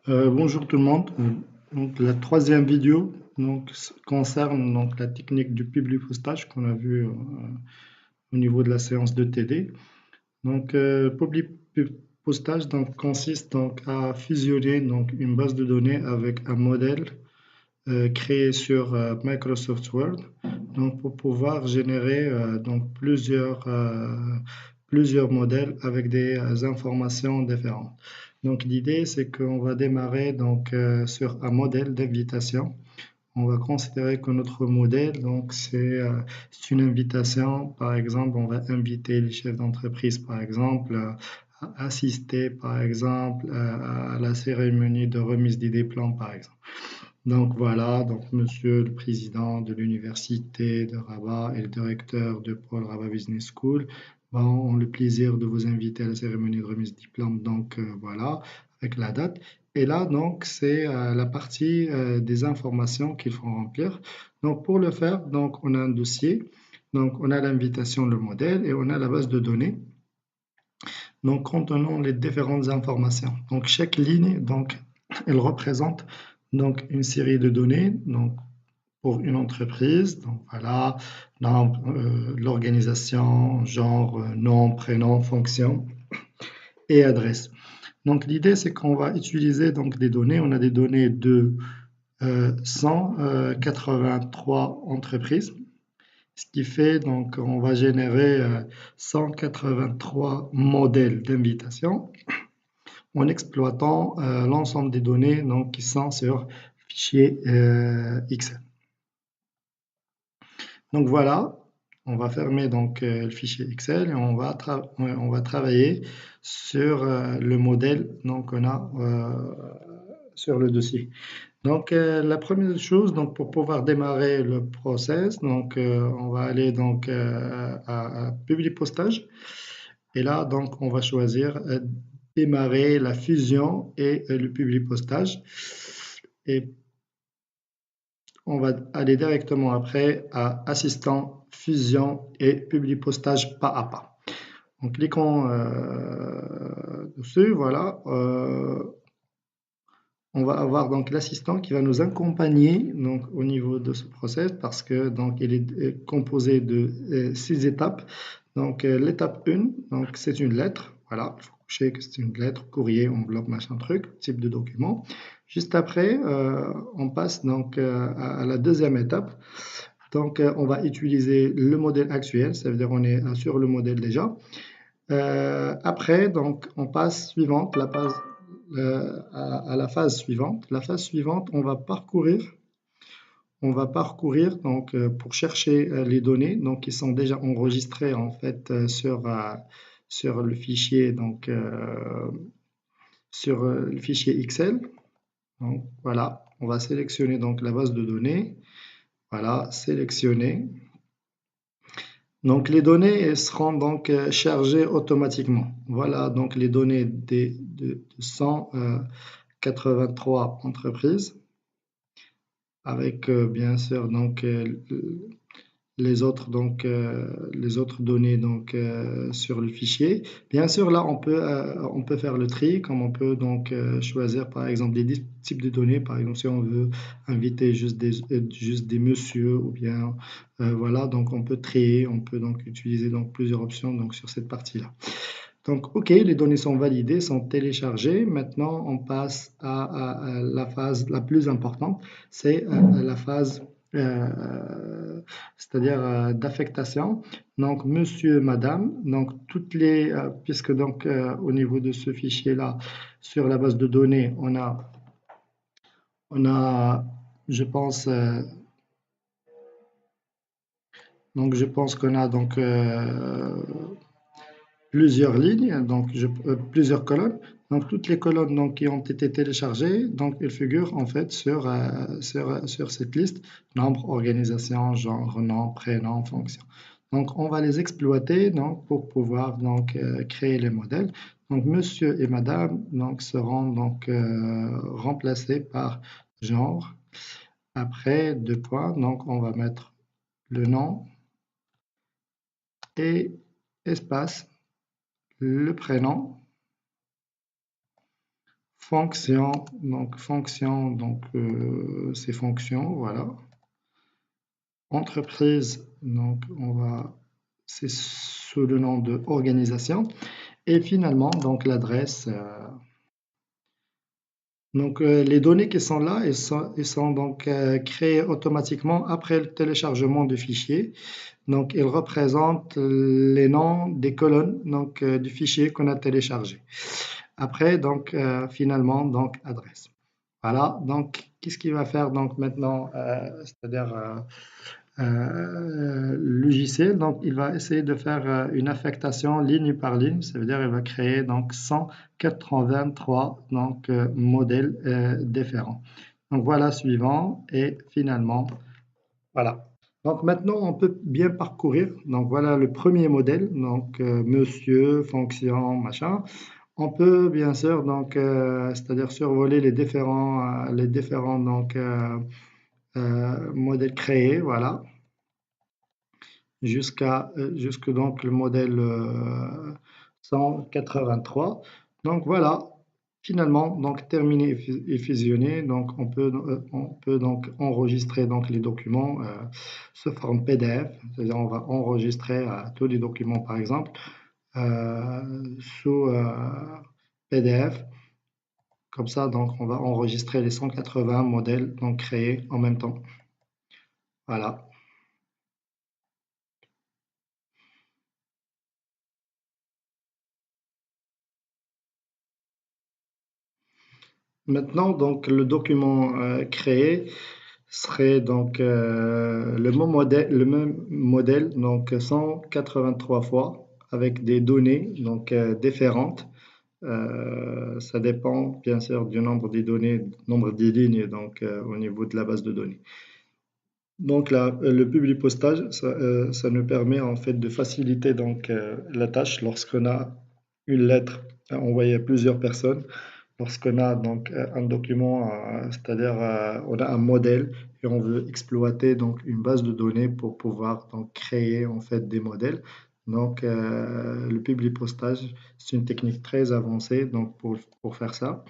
Bonjour tout le monde. Donc, la troisième vidéo concerne la technique du publipostage qu'on a vu au niveau de la séance de TD. Publipostage consiste à fusionner une base de données avec un modèle créé sur Microsoft Word pour pouvoir générer plusieurs modèles avec des informations différentes. Donc l'idée c'est qu'on va démarrer sur un modèle d'invitation. On va considérer que notre modèle c'est une invitation. Par exemple, on va inviter les chefs d'entreprise par exemple à assister par exemple à la cérémonie de remise des diplômes par exemple. Donc voilà, donc Monsieur le Président de l'Université de Rabat et le directeur de Pôle Rabat Business School ont le plaisir de vous inviter à la cérémonie de remise de diplôme. Voilà, avec la date. Et là, donc, c'est la partie des informations qu'il faut remplir. Donc pour le faire, donc, on a un dossier, donc on a l'invitation, le modèle et on a la base de données. Donc contenant les différentes informations. Donc chaque ligne, donc, elle représente une série de données pour une entreprise. Donc voilà, l'organisation, genre, nom, prénom, fonction et adresse. Donc l'idée c'est qu'on va utiliser des données. On a des données de 183 entreprises, ce qui fait on va générer 183 modèles d'invitation en exploitant l'ensemble des données qui sont sur fichier Excel. Donc voilà, on va fermer le fichier Excel et on va travailler sur le modèle qu'on a sur le dossier. La première chose, pour pouvoir démarrer le process, on va aller à Publi Postage. Et là, on va choisir démarrer la fusion et le Publi Postage. Et on va aller directement après à Assistant, Fusion et Publi Postage pas à pas. En cliquant dessus, voilà. On va avoir l'assistant qui va nous accompagner au niveau de ce process parce que il est composé de 6 étapes. L'étape 1, c'est une lettre. Voilà, il faut coucher que c'est une lettre, courrier, enveloppe, machin truc, type de document. Juste après, on passe à la deuxième étape. On va utiliser le modèle actuel, ça veut dire on est sur le modèle déjà. Après, on passe suivante, à la phase suivante. La phase suivante, on va parcourir pour chercher les données qui sont déjà enregistrées en fait sur le fichier le fichier Excel. Donc voilà, on va sélectionner la base de données. Voilà, sélectionner. Donc les données elles seront chargées automatiquement. Voilà donc les données de 183 entreprises avec bien sûr les autres données sur le fichier. Bien sûr là on peut faire le tri comme on peut choisir par exemple des types de données. Par exemple si on veut inviter juste des messieurs ou bien voilà, on peut trier, on peut utiliser plusieurs options sur cette partie-là. OK, les données sont validées, sont téléchargées. Maintenant, on passe à la phase la plus importante, c'est la phase, c'est-à-dire d'affectation. Donc, monsieur, madame, puisque au niveau de ce fichier-là, sur la base de données, on a, je pense, je pense qu'on a plusieurs lignes, plusieurs colonnes. Donc toutes les colonnes qui ont été téléchargées, elles figurent en fait sur cette liste, nombre, organisation, genre, nom, prénom, fonction. On va les exploiter pour pouvoir créer les modèles. Monsieur et madame seront remplacés par genre. Après, deux points, on va mettre le nom et espace, le prénom, fonction, c'est fonction, voilà. Entreprise, c'est sous le nom de organisation. Et finalement, donc l'adresse. Les données qui sont là, elles sont donc créées automatiquement après le téléchargement du fichier. Donc, ils représentent les noms des colonnes du fichier qu'on a téléchargé. Après, finalement, adresse. Voilà, donc qu'est-ce qu'il va faire donc maintenant, c'est-à-dire le logiciel, donc il va essayer de faire une affectation ligne par ligne, ça veut dire il va créer donc 183 modèles différents. Donc voilà suivant et finalement voilà. Donc maintenant on peut bien parcourir. Donc voilà le premier modèle, monsieur, fonction, machin. On peut bien sûr c'est-à-dire survoler les différents modèles créés, voilà, jusque donc le modèle 183. Donc voilà, finalement donc terminé et fusionné. Donc on peut donc enregistrer donc les documents sous forme PDF, c'est-à-dire on va enregistrer tous les documents par exemple sous PDF. Comme ça, donc, on va enregistrer les 180 modèles créés en même temps. Voilà. Maintenant, donc, le document créé serait le même modèle, donc 183 fois, avec des données différentes. Ça dépend bien sûr du nombre des données, nombre des lignes au niveau de la base de données. Donc là, le publipostage, ça nous permet en fait de faciliter la tâche lorsqu'on a une lettre envoyée à plusieurs personnes, lorsqu'on a un document, c'est-à-dire on a un modèle et on veut exploiter une base de données pour pouvoir créer en fait des modèles. Le publipostage, c'est une technique très avancée pour faire ça.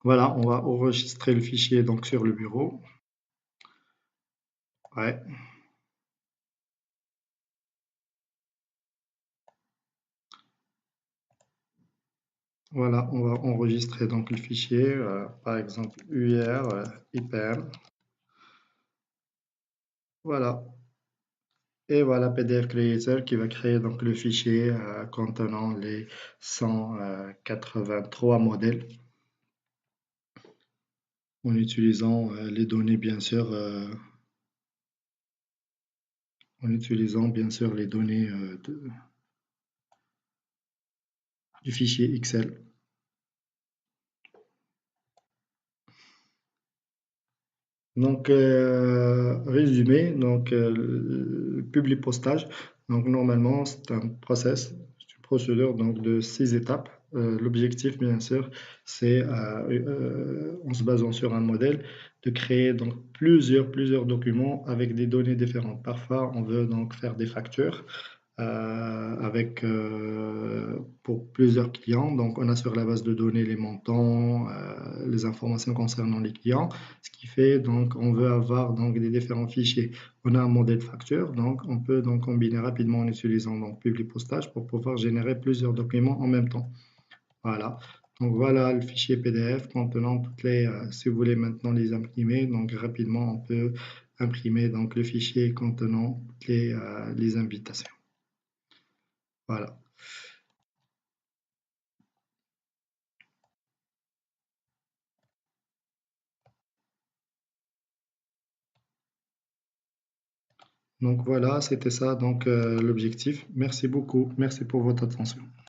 Voilà, on va enregistrer le fichier sur le bureau. Ouais. Voilà, on va enregistrer le fichier, par exemple UR, IPM. Voilà. Et voilà PDF Creator qui va créer le fichier contenant les 183 modèles en utilisant les données bien sûr, les données du fichier Excel. Résumé, le publipostage. Normalement, c'est un process, c'est une procédure de 6 étapes. L'objectif, bien sûr, c'est, en se basant sur un modèle, de créer plusieurs documents avec des données différentes. Parfois, on veut faire des factures pour plusieurs clients. Donc, on a sur la base de données les montants, les informations concernant les clients, ce qui fait on veut avoir des différents fichiers. On a un modèle facture, donc on peut combiner rapidement en utilisant Publipostage pour pouvoir générer plusieurs documents en même temps. Voilà. Donc voilà le fichier PDF contenant toutes les. Si vous voulez maintenant les imprimer, rapidement on peut imprimer le fichier contenant toutes les invitations. Voilà. Donc voilà, c'était ça l'objectif. Merci beaucoup. Merci pour votre attention.